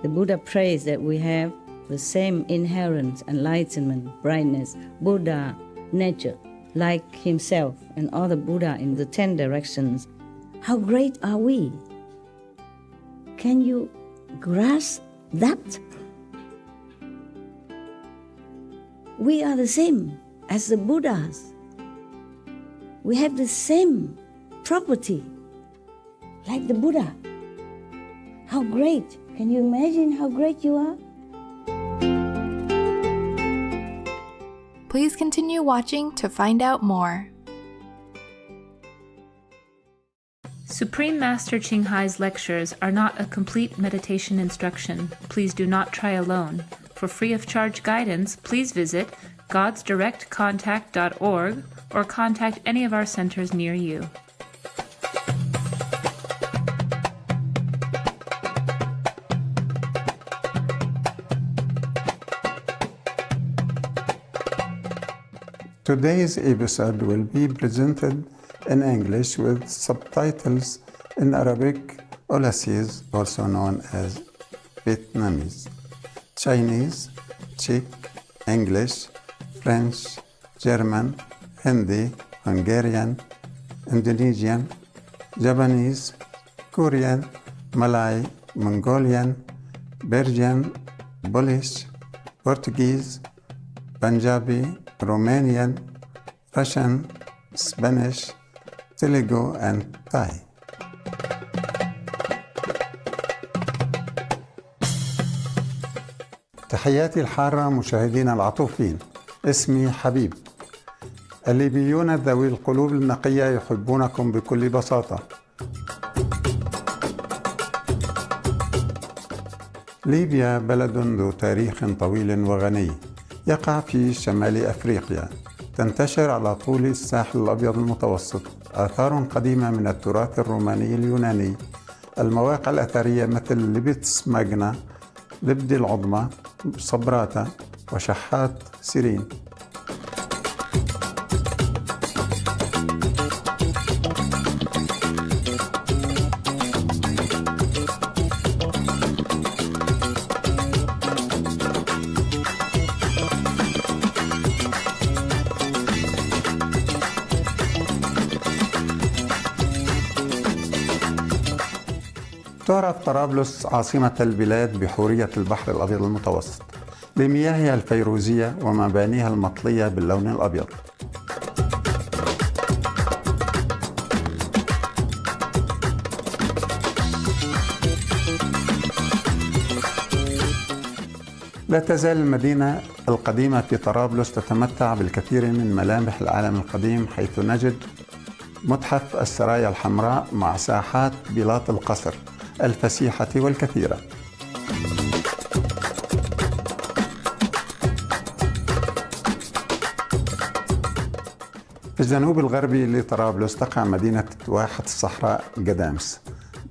The Buddha prays that we have the same inherent enlightenment, brightness, Buddha nature, like himself and all the Buddha in the 10 directions. How great are we? Can you grasp that? We are the same as the Buddhas. We have the same property like the Buddha. How great! Can you imagine how great you are? Please continue watching to find out more. Supreme Master Ching Hai's lectures are not a complete meditation instruction. Please do not try alone. For free of charge guidance, please visit godsdirectcontact.org or contact any of our centers near you. Today's episode will be presented in English with subtitles in Arabic, Aulasese, also known as Vietnamese, Chinese, Czech, English, French, German, Hindi, Hungarian, Indonesian, Japanese, Korean, Malay, Mongolian, Belgian, Polish, Portuguese, Punjabi, Romanian, Russian, Spanish, Telugu, and Thai. تحياتي الحارة مشاهدينا العطوفين. اسمي حبيب. الليبيون ذوي القلوب النقية يحبونكم بكل بساطة. ليبيا بلد ذو تاريخ طويل وغني، يقع في شمال أفريقيا، تنتشر على طول الساحل الأبيض المتوسط، آثار قديمة من التراث الروماني اليوناني، المواقع الأثرية مثل لبتس ماجنا، لبدي العظمى، صبراتا، وشحات سيرين. تعرف طرابلس عاصمة البلاد بحورية البحر الأبيض المتوسط لمياهها الفيروزية ومبانيها المطلية باللون الأبيض. لا تزال المدينة القديمة في طرابلس تتمتع بالكثير من ملامح العالم القديم، حيث نجد متحف السرايا الحمراء مع ساحات بلاط القصر الفسيحة والكثيرة. في الجنوب الغربي لطرابلس تقع مدينة واحة الصحراء قدامس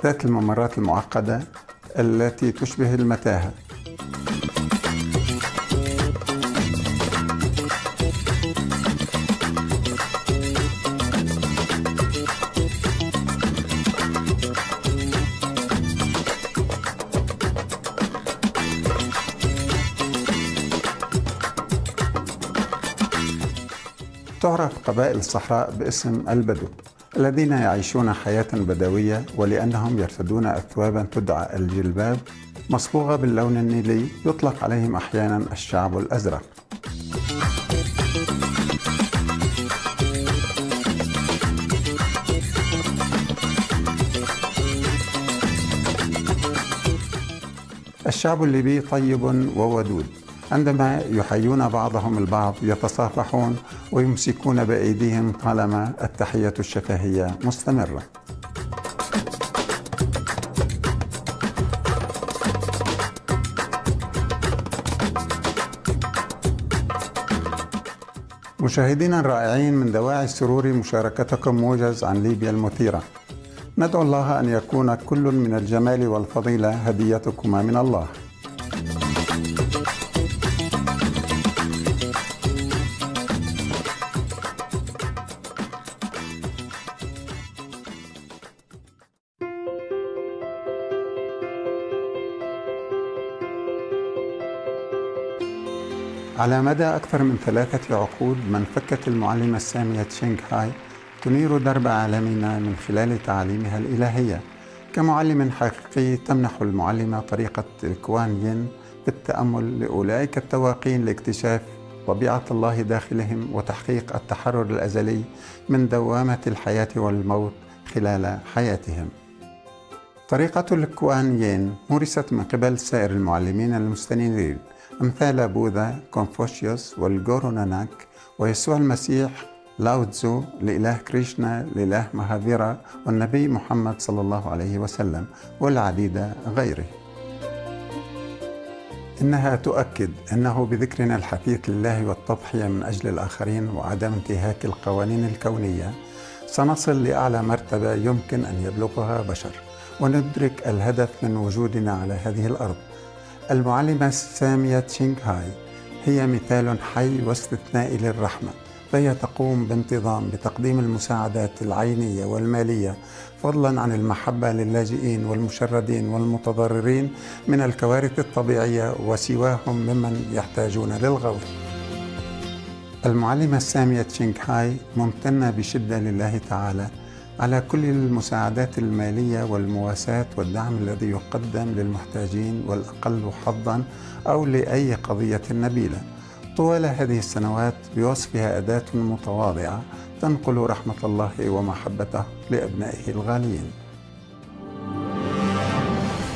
ذات الممرات المعقدة التي تشبه المتاهة. تعرف قبائل الصحراء باسم البدو الذين يعيشون حياة بدوية، ولأنهم يرتدون أثوابا تدعى الجلباب مصبوغة باللون النيلي يطلق عليهم أحيانا الشعب الأزرق. الشعب الليبي طيب وودود، عندما يحيون بعضهم البعض يتصافحون ويمسكون بأيديهم طالما التحية الشفهية مستمرة. مشاهدينا الرائعين، من دواعي السرور مشاركتكم موجز عن ليبيا المثيرة. ندعو الله أن يكون كل من الجمال والفضيلة هديتكما من الله. على مدى أكثر من 3 عقود منفكة المعلمة السامية تشينغ هاي تنير درب عالمنا من خلال تعاليمها الإلهية. كمعلم حقيقي تمنح المعلمة طريقة الكوان ين بالتأمل لأولئك التواقين لاكتشاف طبيعة الله داخلهم وتحقيق التحرر الأزلي من دوامة الحياة والموت خلال حياتهم. طريقة الكوان ين مورست من قبل سائر المعلمين المستنيرين أمثال بوذا، كونفوشيوس، والجورو ناناك، ويسوع المسيح، لاو تزو، لإله كريشنا، لإله مهافيرا، والنبي محمد صلى الله عليه وسلم، والعديد غيره. إنها تؤكد أنه بذكرنا الحثيث لله والتضحية من أجل الآخرين وعدم انتهاك القوانين الكونية سنصل لأعلى مرتبة يمكن أن يبلغها بشر وندرك الهدف من وجودنا على هذه الأرض. المعلمة السامية تشينغ هاي هي مثال حي واستثنائي للرحمة، فهي تقوم بانتظام بتقديم المساعدات العينية والمالية فضلا عن المحبة للاجئين والمشردين والمتضررين من الكوارث الطبيعية وسواهم ممن يحتاجون للغوث. المعلمة السامية تشينغ هاي ممتنة بشدة لله تعالى على كل المساعدات المالية والمواساة والدعم الذي يقدم للمحتاجين والأقل حظا أو لأي قضية نبيلة طوال هذه السنوات بوصفها أداة متواضعة تنقل رحمة الله ومحبته لأبنائه الغاليين.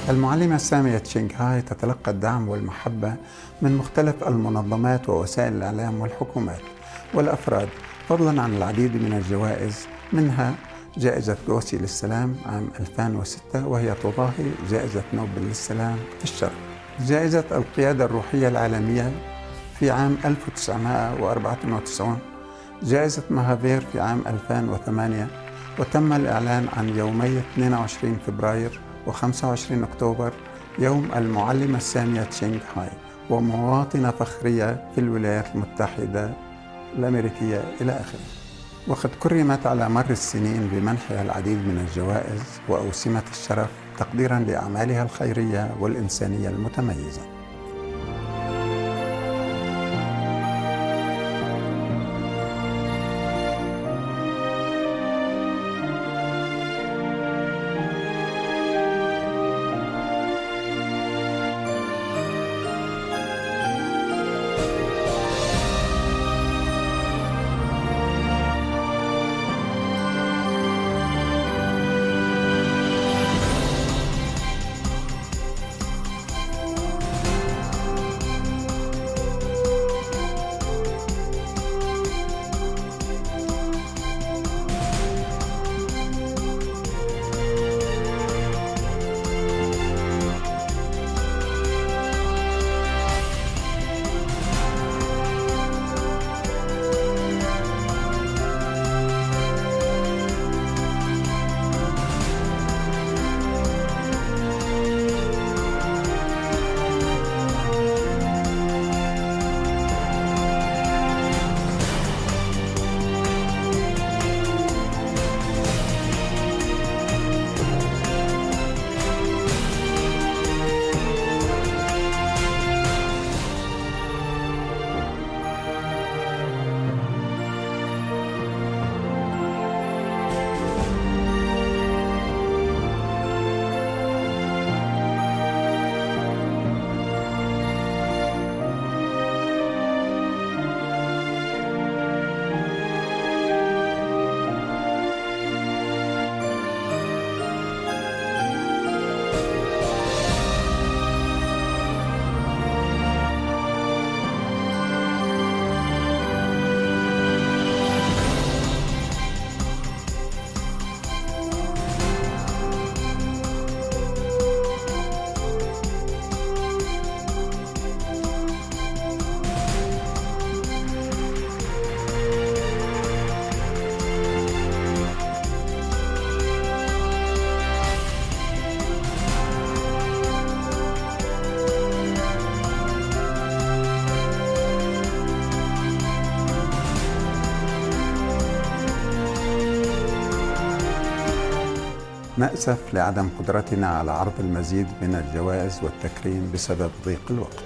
المعلمة السامية تشينغ هاي تتلقى الدعم والمحبة من مختلف المنظمات ووسائل الإعلام والحكومات والأفراد فضلا عن العديد من الجوائز، منها جائزة غوثي للسلام عام 2006 وهي تضاهي جائزة نوبل للسلام في الشرق، جائزة القيادة الروحية العالمية في عام 1994، جائزة مهافير في عام 2008، وتم الإعلان عن يومي 22 فبراير و25 أكتوبر يوم المعلمة السامية تشينغ هاي ومواطنة فخرية في الولايات المتحدة الأمريكية إلى آخره. وقد كرمت على مر السنين بمنحها العديد من الجوائز وأوسمة الشرف تقديرا لأعمالها الخيرية والإنسانية المتميزة. نأسف لعدم قدرتنا على عرض المزيد من الجوائز والتكريم بسبب ضيق الوقت.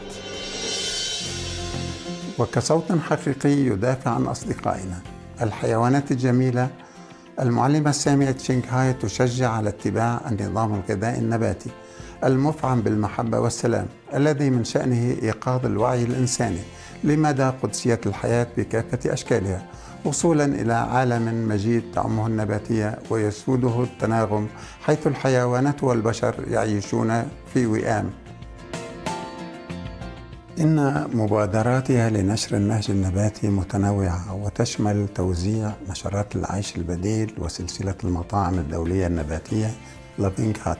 وكصوت حقيقي يدافع عن أصدقائنا. الحيوانات الجميلة. المعلمة السامية تشينغ هاي تشجع على اتباع النظام الغذائي النباتي المفعم بالمحبة والسلام، الذي من شأنه إيقاظ الوعي الإنساني لمدى قدسية الحياة بكافة أشكالها، وصولا إلى عالم مجيد تعمه النباتية ويسوده التناغم، حيث الحيوانات والبشر يعيشون في وئام. إن مبادراتها لنشر النهج النباتي متنوعة، وتشمل توزيع نشرات العيش البديل وسلسلة المطاعم الدولية النباتية لافينغ هات،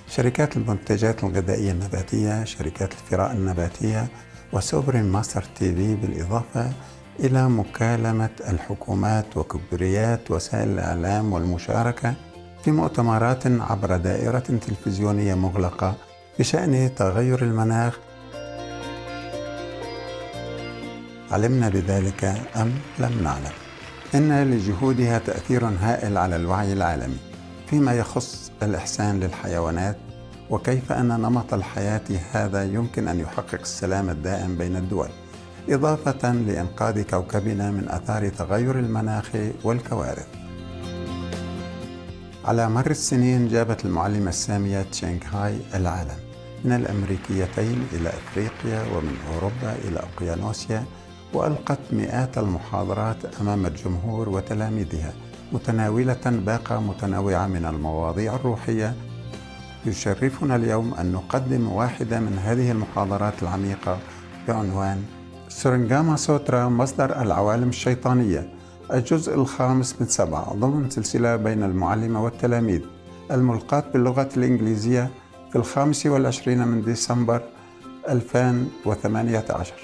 شركات المنتجات الغذائية النباتية، شركات الثراء النباتية، وسوبرين ماستر تي في، بالإضافة إلى مكالمة الحكومات وكبريات وسائل الإعلام والمشاركة في مؤتمرات عبر دائرة تلفزيونية مغلقة بشأن تغير المناخ. علمنا بذلك أم لم نعلم؟ إن لجهودها تأثير هائل على الوعي العالمي فيما يخص الإحسان للحيوانات، وكيف أن نمط الحياة هذا يمكن أن يحقق السلام الدائم بين الدول، إضافة لإنقاذ كوكبنا من آثار تغير المناخ والكوارث. على مر السنين جابت المعلمة السامية تشينغ هاي العالم من الأمريكيتين إلى أفريقيا، ومن أوروبا إلى أوقيانوسيا، وألقت مئات المحاضرات أمام الجمهور وتلاميذها، متناولة باقة متنوعة من المواضيع الروحية. يشرفنا اليوم أن نقدم واحدة من هذه المحاضرات العميقة بعنوان سورنغاما سوترا، مصدر العوالم الشيطانية، الجزء الخامس من 7 ضمن سلسلة بين المعلمة والتلاميذ، الملقاة باللغة الإنجليزية في 25 من ديسمبر 2018.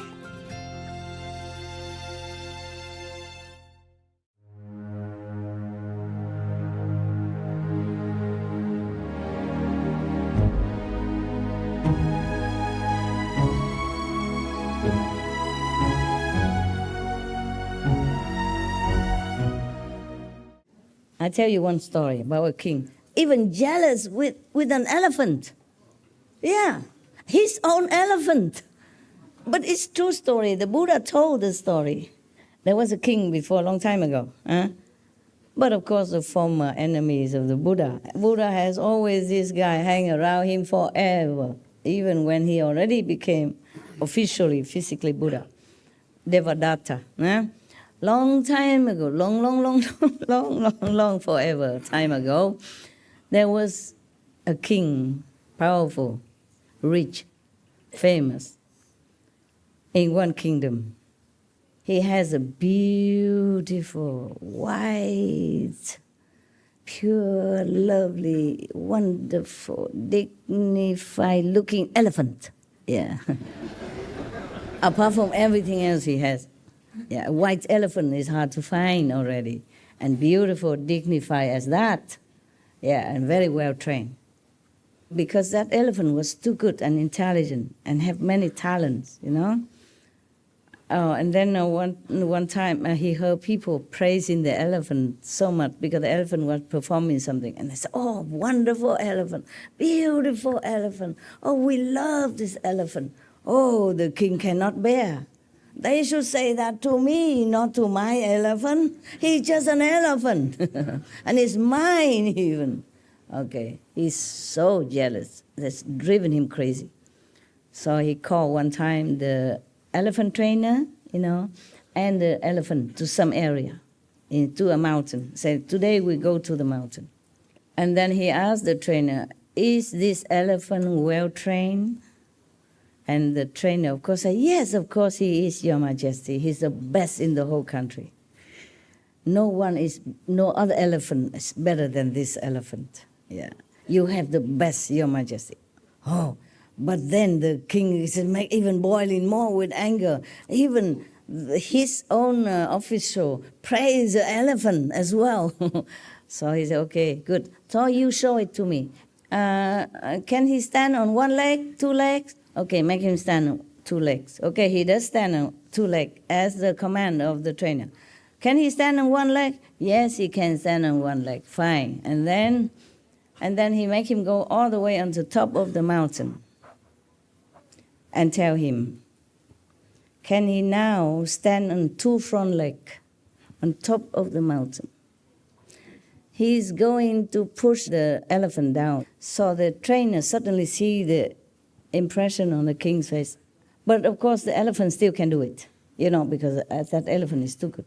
I tell you one story about a king, even jealous with an elephant. Yeah, his own elephant. But it's true story. The Buddha told the story. There was a king before a long time ago. But of course, the former enemies of the Buddha. Buddha has always this guy hang around him forever, even when he already became officially, physically Buddha. Devadatta. Long time ago, long forever time ago, there was a king, powerful, rich, famous, in one kingdom. He has a beautiful, white, pure, lovely, wonderful, dignified-looking elephant. Yeah. Apart from everything else he has. Yeah, a white elephant is hard to find already. And beautiful, dignified as that. Yeah, and very well trained. Because that elephant was too good and intelligent and have many talents, you know. Oh, and then one time he heard people praising the elephant so much because the elephant was performing something. And they said, oh, wonderful elephant, beautiful elephant. Oh, we love this elephant. Oh, the king cannot bear. They should say that to me, not to my elephant. He's just an elephant. And it's mine even. Okay, he's so jealous. That's driven him crazy. So he called one time the elephant trainer, you know, and the elephant to some area, to a mountain. Said, today we go to the mountain. And then he asked the trainer, is this elephant well trained? And the trainer, of course, said, yes, of course he is, Your Majesty. He's the best in the whole country. No other elephant is better than this elephant. Yeah, you have the best, Your Majesty. Oh, but then the king is even boiling more with anger. Even his own official praised the elephant as well. So he said, okay, good. So you show it to me. Can he stand on one leg, 2 legs? Okay, make him stand on 2 legs. Okay, he does stand on 2 legs as the command of the trainer. Can he stand on 1 leg? Yes, he can stand on 1 leg. Fine. And then he make him go all the way on the top of the mountain and tell him, can he now stand on two front legs on top of the mountain. He's going to push the elephant down. So the trainer suddenly see the impression on the king's face. But of course the elephant still can do it, because that elephant is too good.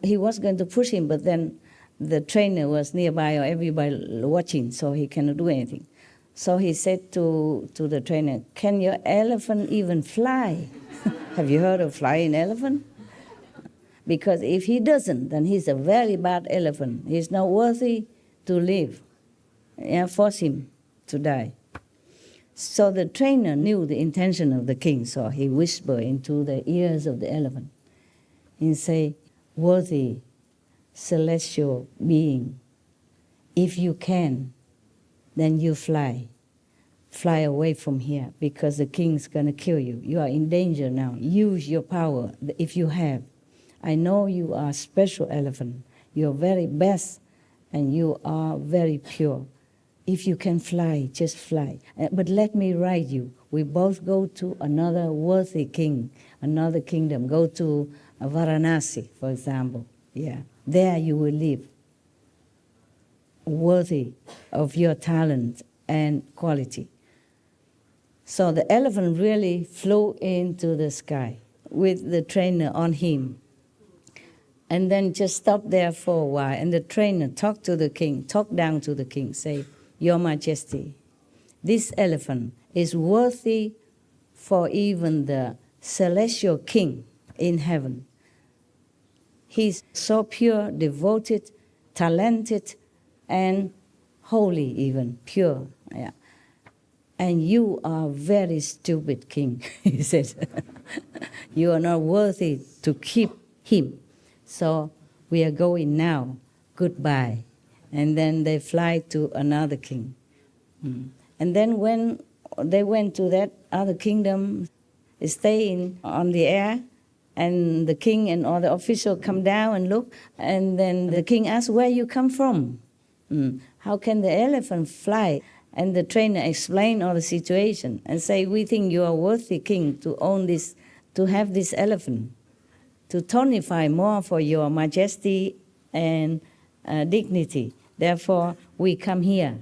He was going to push him, but then the trainer was nearby or everybody watching, so he cannot do anything. So he said to the trainer, can your elephant even fly? Have you heard of flying elephant? Because if he doesn't, then he's a very bad elephant. He's not worthy to live. Force him to die. So the trainer knew the intention of the king, so he whispered into the ears of the elephant and say, worthy celestial being, if you can, then you fly. Fly away from here, because the king's going to kill you. You are in danger now. Use your power if you have. I know you are a special elephant. You're very best, and you are very pure. If you can fly, just fly. But let me ride you. We both go to another worthy king, another kingdom. Go to Varanasi, for example. Yeah, there you will live, worthy of your talent and quality. So the elephant really flew into the sky with the trainer on him. And then just stopped there for a while. And the trainer talked down to the king, say, Your Majesty, this elephant is worthy for even the celestial king in heaven. He's so pure, devoted, talented, and holy even, pure. Yeah. And you are very stupid king, he said. You are not worthy to keep him. So we are going now. Goodbye. And then they fly to another king. And then when they went to that other kingdom, staying on the air, and the king and all the officials come down and look, and then the king asks, where you come from? How can the elephant fly? And the trainer explained all the situation and say, we think you are worthy king to own this, to have this elephant, to tonify more for your majesty and dignity. Therefore, we come here.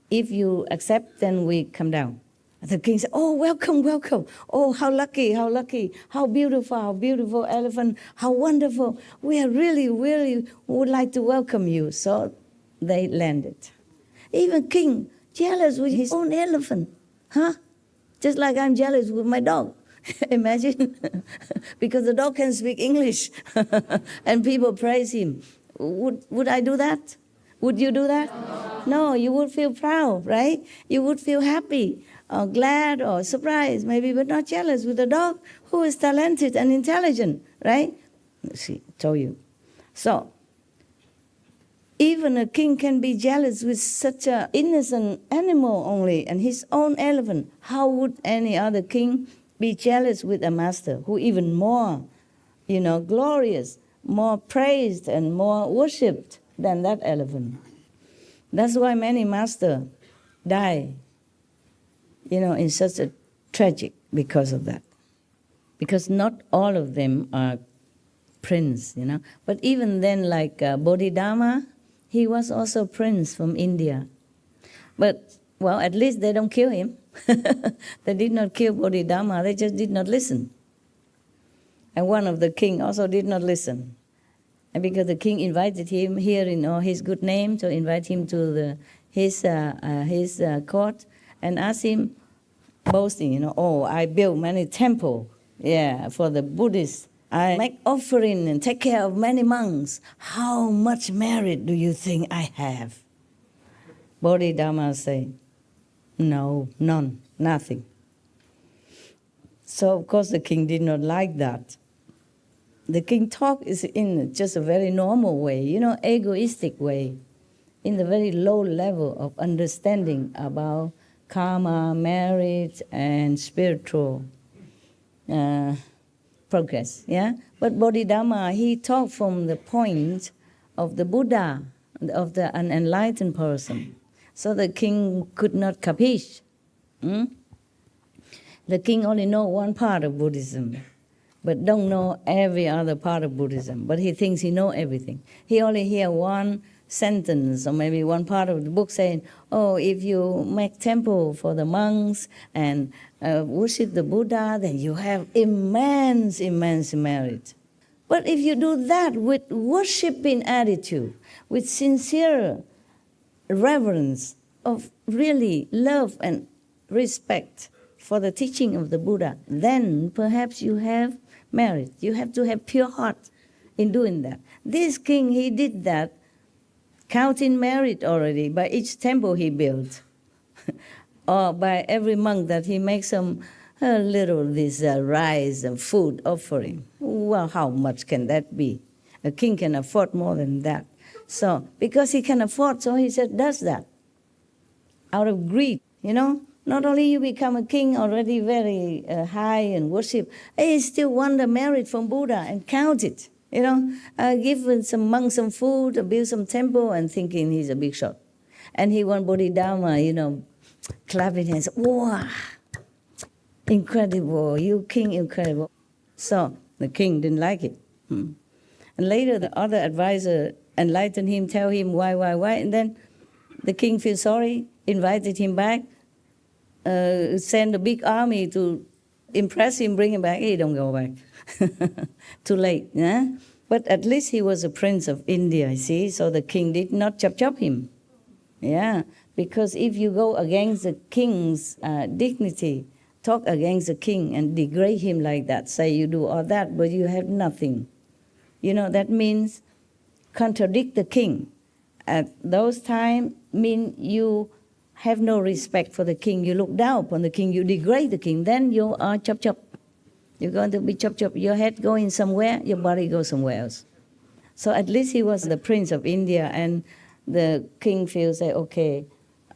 If you accept, then we come down. The king said, oh, welcome, welcome. Oh, how lucky, how beautiful elephant, how wonderful. We are really would like to welcome you. So they landed. Even king, jealous with his own elephant. Just like I'm jealous with my dog. Imagine. Because the dog can speak English. And people praise him. Would I do that? Would you do that? No, you would feel proud, right? You would feel happy, or glad, or surprised, maybe, but not jealous with a dog who is talented and intelligent, right? See, told you. So, even a king can be jealous with such an innocent animal only, and his own elephant. How would any other king be jealous with a master who even more, glorious, more praised and more worshipped than that elephant? That's why many masters die, in such a tragic because of that. Because not all of them are prince, But even then, like Bodhidharma, he was also prince from India. But, well, at least they don't kill him. They did not kill Bodhidharma, they just did not listen. And one of the king also did not listen. And because the king invited him here in all his good name, to invite him to his court, and asked him, boasting, oh, I built many temples, for the Buddhists. I make offering and take care of many monks. How much merit do you think I have? Bodhidharma said, no, none, nothing. So, of course, the king did not like that. The king talk is in just a very normal way, egoistic way, in the very low level of understanding about karma, merit, and spiritual progress, But Bodhidharma, he talked from the point of the Buddha, of the unenlightened person. So the king could not capiche. The king only know one part of Buddhism. but don't know every other part of Buddhism. But he thinks he knows everything. He only hear one sentence or maybe one part of the book saying, oh, if you make temple for the monks and worship the Buddha, then you have immense merit. But if you do that with worshiping attitude, with sincere reverence of really love and respect for the teaching of the Buddha, then perhaps you have merit. You have to have pure heart in doing that. This king, he did that, counting merit already by each temple he built, or by every monk that he makes some little this rice and food offering. Well, how much can that be? A king can afford more than that. So, because he can afford, so he said, does that. Out of greed, Not only you become a king already very high in worship, he still want the merit from Buddha and count it. Give some monks some food, or build some temple, and thinking he's a big shot. And he want Bodhidharma, clapping hands. Wow, incredible, you king, incredible. So the king didn't like it. And later the other advisor enlightened him, tell him why, and then the king feels sorry, invited him back, send a big army to impress him, bring him back. He don't go back. Too late. Yeah? But at least he was a prince of India, see? So the king did not chop him. Yeah, because if you go against the king's dignity, talk against the king and degrade him like that, say you do all that, but you have nothing. That means contradict the king. At those times, mean you have no respect for the king. You look down upon the king. You degrade the king. Then you are chop. You're going to be chop. Your head going somewhere, your body goes somewhere else. So at least he was the prince of India, and the king feels like, okay,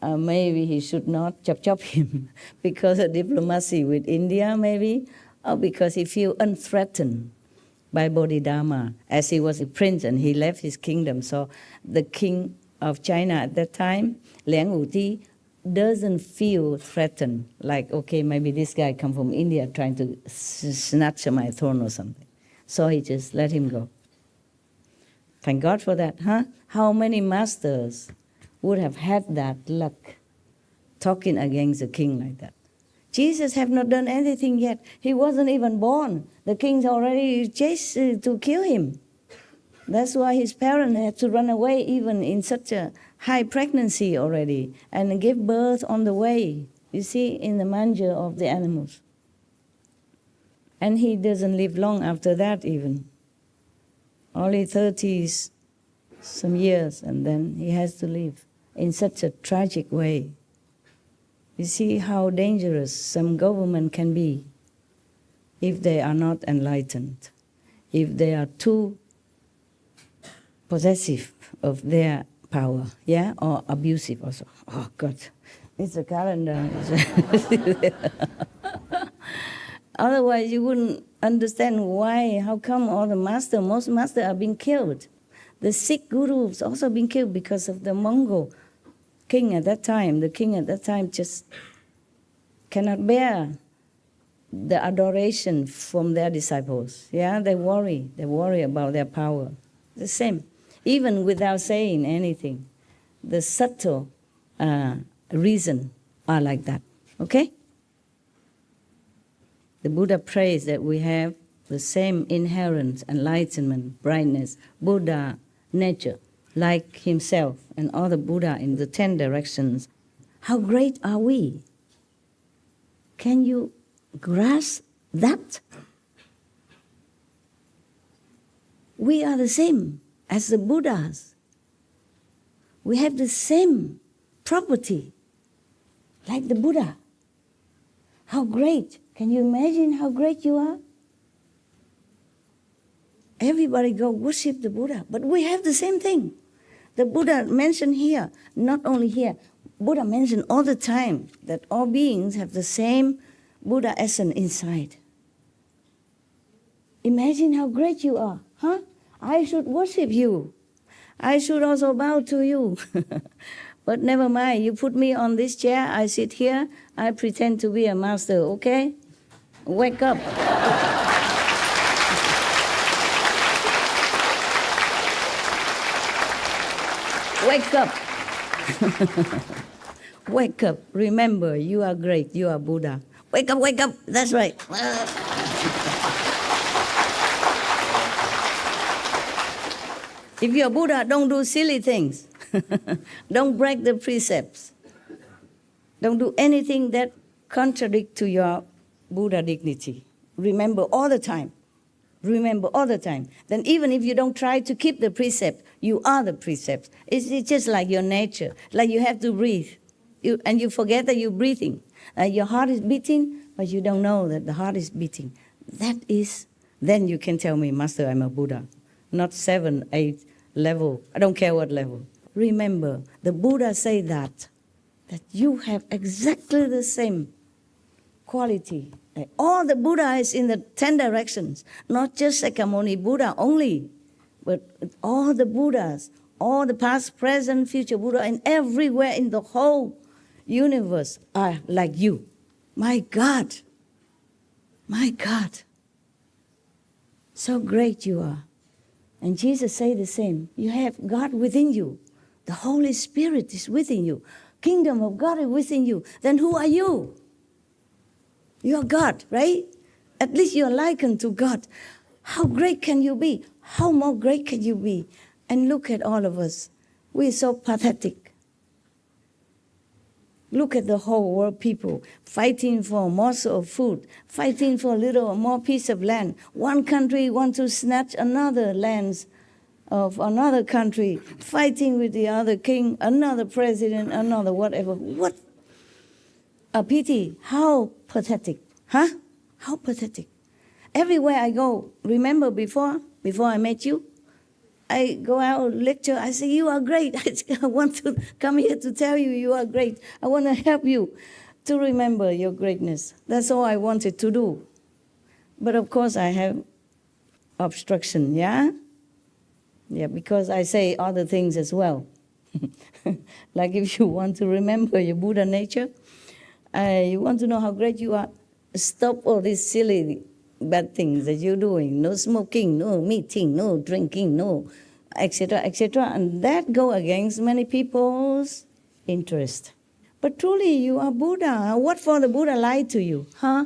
maybe he should not chop him because of diplomacy with India, maybe, or because he feels unthreatened by Bodhidharma, as he was a prince and he left his kingdom. So the king of China at that time, Liang Wuti, doesn't feel threatened, like, okay, maybe this guy come from India trying to snatch my throne or something. So he just let him go. Thank God for that, huh? How many masters would have had that luck, talking against a king like that? Jesus have not done anything yet. He wasn't even born. The king's already chased to kill him. That's why his parents had to run away even in such a high pregnancy already and give birth on the way, you see, in the manger of the animals. And he doesn't live long after that even. Only 30s some years, and then he has to leave in such a tragic way. You see how dangerous some government can be if they are not enlightened, if they are too possessive of their power, yeah, or abusive also. Oh God, it's a calendar. Otherwise, you wouldn't understand why, how come all the most masters are being killed. The Sikh gurus also being killed because of the Mongol king at that time. The king at that time just cannot bear the adoration from their disciples. Yeah, they worry about their power. The same, even without saying anything. The subtle reason are like that. Okay? The Buddha prays that we have the same inherent enlightenment, brightness, Buddha nature, like himself and all the Buddha in the 10 directions. How great are we? Can you grasp that? We are the same as the Buddhas. We have the same property like the Buddha. How great! Can you imagine how great you are? Everybody go worship the Buddha, but we have the same thing. The Buddha mentioned here, not only here, Buddha mentioned all the time that all beings have the same Buddha essence inside. Imagine how great you are, huh? I should worship you. I should also bow to you. But never mind, you put me on this chair, I sit here, I pretend to be a master, okay? Wake up. Wake up. Wake up. Remember, you are great. You are Buddha. Wake up, wake up. That's right. If you're Buddha, don't do silly things. Don't break the precepts. Don't do anything that contradicts to your Buddha dignity. Remember all the time. Remember all the time. Then even if you don't try to keep the precept, you are the precept. It's just like your nature. Like you have to breathe. And you forget that you're breathing. Your heart is beating, but you don't know that the heart is beating. Then you can tell me, Master, I'm a Buddha. Not 7, 8 level. I don't care what level. Remember, the Buddha say that you have exactly the same quality. Like all the Buddha is in the 10 directions, not just Sakyamuni Buddha only, but all the Buddhas, all the past, present, future Buddha, and everywhere in the whole universe are like you. My God. My God. So great you are. And Jesus say the same. You have God within you. The Holy Spirit is within you. Kingdom of God is within you. Then who are you? You're God, right? At least you're likened to God. How great can you be? How more great can you be? And look at all of us. We're so pathetic. Look at the whole world people fighting for a morsel of food, fighting for a little or more piece of land. One country wants to snatch another lands of another country, fighting with the other king, another president, another whatever. What a pity. How pathetic. Huh? How pathetic. Everywhere I go, remember before I met you, I go out lecture, I say, you are great. I want to come here to tell you you are great. I want to help you to remember your greatness. That's all I wanted to do. But of course I have obstruction, yeah? Yeah, because I say other things as well. Like if you want to remember your Buddha nature, you want to know how great you are, stop all these silly bad things that you're doing. No smoking, no meeting, no drinking, no, etc., etc. And that go against many people's interest. But truly, you are Buddha. What for the Buddha lied to you? Huh?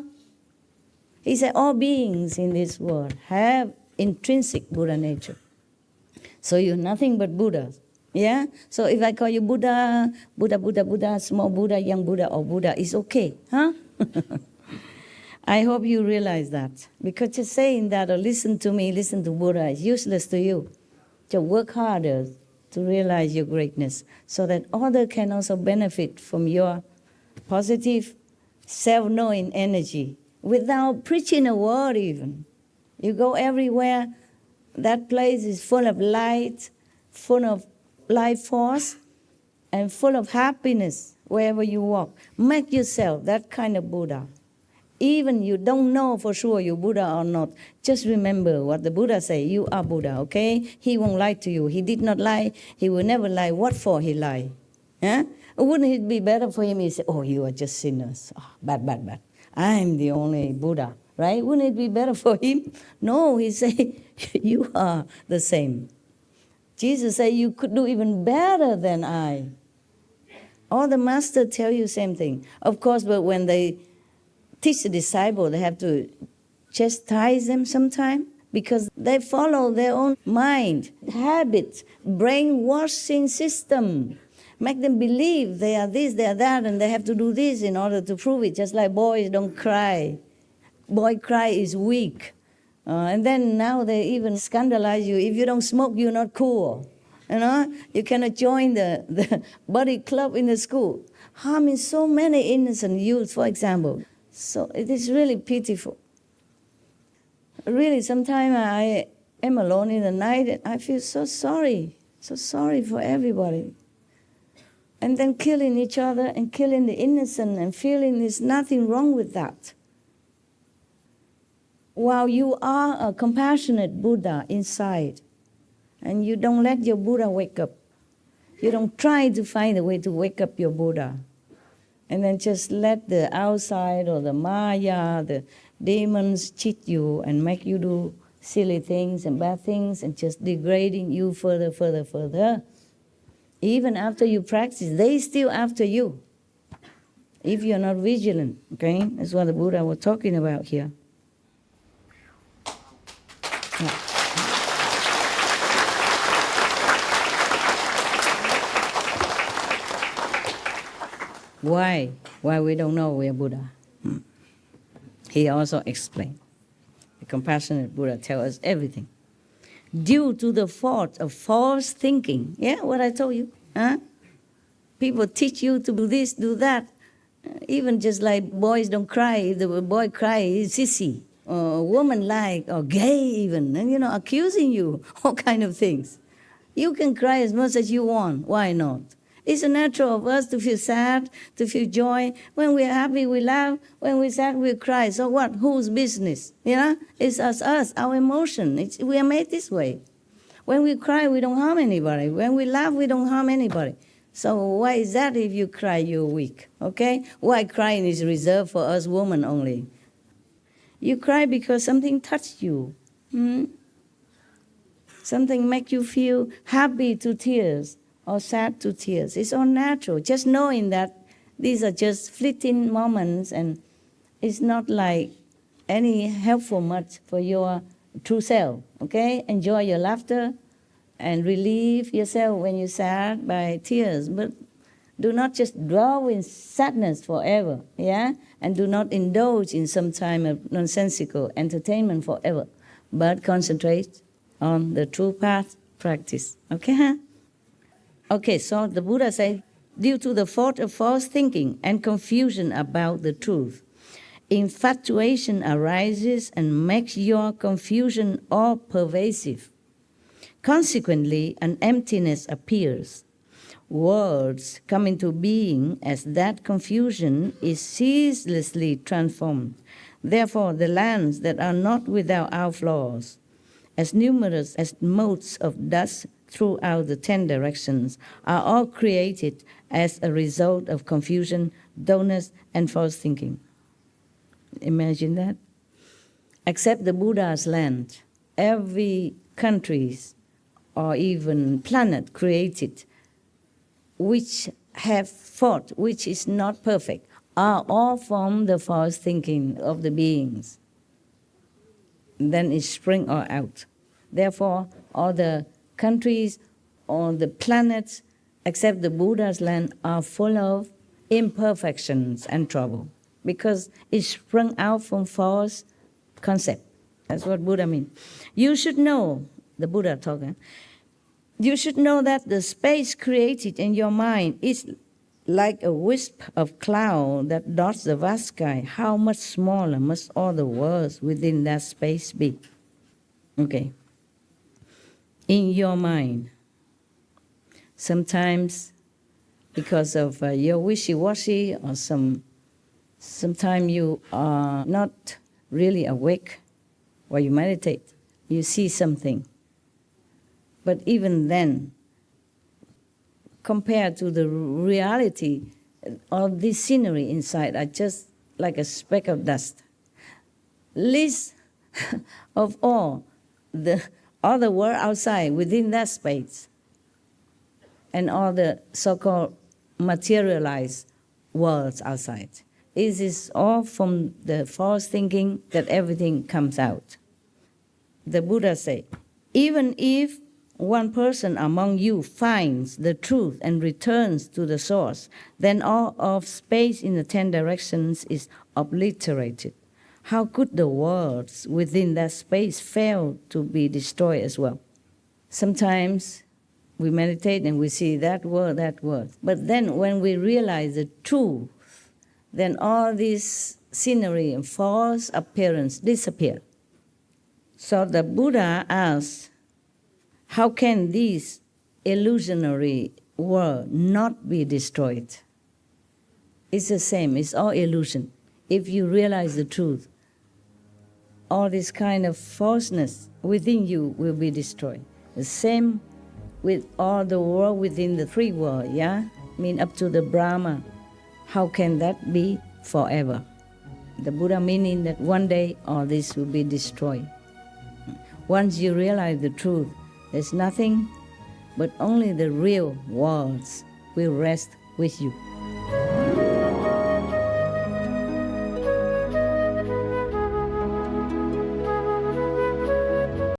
He said all beings in this world have intrinsic Buddha nature. So you're nothing but Buddha. Yeah? So if I call you Buddha, Buddha, Buddha, Buddha, small Buddha, young Buddha, or Buddha, it's okay. Huh? I hope you realize that. Because just saying that or listen to me, listen to Buddha is useless to you. So work harder to realize your greatness so that others can also benefit from your positive self-knowing energy without preaching a word even. You go everywhere, that place is full of light, full of life force, and full of happiness wherever you walk. Make yourself that kind of Buddha. Even you don't know for sure you're Buddha or not, just remember what the Buddha say, you are Buddha, okay? He won't lie to you. He did not lie. He will never lie. What for he lie? Yeah? Wouldn't it be better for him? He say, oh, you are just sinners. Oh, bad, bad, bad. I'm the only Buddha, right? Wouldn't it be better for him? No, he say, you are the same. Jesus say, you could do even better than I. All the master tell you same thing. Of course, but when they teach the disciple, they have to chastise them sometime because they follow their own mind, habit, brainwashing system. Make them believe they are this, they are that, and they have to do this in order to prove it. Just like boys don't cry. Boy cry is weak. And then now they even scandalize you. If you don't smoke, you're not cool. You know, you cannot join the body club in the school. Harming so many innocent youth, for example. So it is really pitiful. Really, sometimes I am alone in the night and I feel so sorry for everybody. And then killing each other and killing the innocent and feeling there's nothing wrong with that. While you are a compassionate Buddha inside, and you don't let your Buddha wake up. You don't try to find a way to wake up your Buddha. And then just let the outside or the Maya, the demons cheat you and make you do silly things and bad things and just degrading you further. Even after you practice, they still after you. If you're not vigilant, okay? That's what the Buddha was talking about here. Yeah. Why? Why we don't know we are Buddha? He also explained. The compassionate Buddha tells us everything. Due to the fault of false thinking. Yeah, what I told you. Huh? People teach you to do this, do that. Even just like boys don't cry. If the boy cries, he's sissy. Or woman like, or gay even. And, accusing you, all kind of things. You can cry as much as you want. Why not? It's natural of us to feel sad, to feel joy. When we're happy, we laugh. When we're sad, we cry. So what? Whose business? It's us, our emotion. We are made this way. When we cry, we don't harm anybody. When we laugh, we don't harm anybody. So why is that if you cry, you're weak? Okay? Why crying is reserved for us women only? You cry because something touched you. Something make you feel happy to tears or sad to tears. It's all natural. Just knowing that these are just fleeting moments and it's not like any helpful much for your true self. Okay? Enjoy your laughter and relieve yourself when you're sad by tears. But do not just dwell in sadness forever, yeah? And do not indulge in some time of nonsensical entertainment forever, but concentrate on the true path practice, okay? Okay, so the Buddha said, due to the fault of false thinking and confusion about the truth, infatuation arises and makes your confusion all pervasive. Consequently, an emptiness appears. Words come into being as that confusion is ceaselessly transformed. Therefore, the lands that are not without outflows, as numerous as motes of dust throughout the 10 directions, are all created as a result of confusion, dullness, and false thinking. Imagine that. Except the Buddha's land, every country or even planet created which have thought, which is not perfect, are all from the false thinking of the beings. Then it spring all out. Therefore, all the countries, all the planets, except the Buddha's land, are full of imperfections and trouble, because it sprung out from false concept. That's what Buddha means. You should know, the Buddha talking, you should know that the space created in your mind is like a wisp of cloud that dots the vast sky. How much smaller must all the worlds within that space be? Okay. In your mind, sometimes because of your wishy-washy or sometimes you are not really awake while you meditate, you see something. But even then, compared to the reality, all this scenery inside are just like a speck of dust. Least of all, the other world outside, within that space, and all the so-called materialized worlds outside. It is all from the false thinking that everything comes out. The Buddha said, even if one person among you finds the truth and returns to the source, then all of space in the 10 directions is obliterated. How could the worlds within that space fail to be destroyed as well? Sometimes we meditate and we see that word. But then when we realize the truth, then all this scenery and false appearance disappear. So the Buddha asked, how can this illusionary world not be destroyed? It's the same, it's all illusion. If you realize the truth, all this kind of falseness within you will be destroyed. The same with all the world within the 3 worlds, yeah? I mean up to the Brahma. How can that be forever? The Buddha meaning that one day all this will be destroyed. Once you realize the truth, there's nothing but only the real words will rest with you.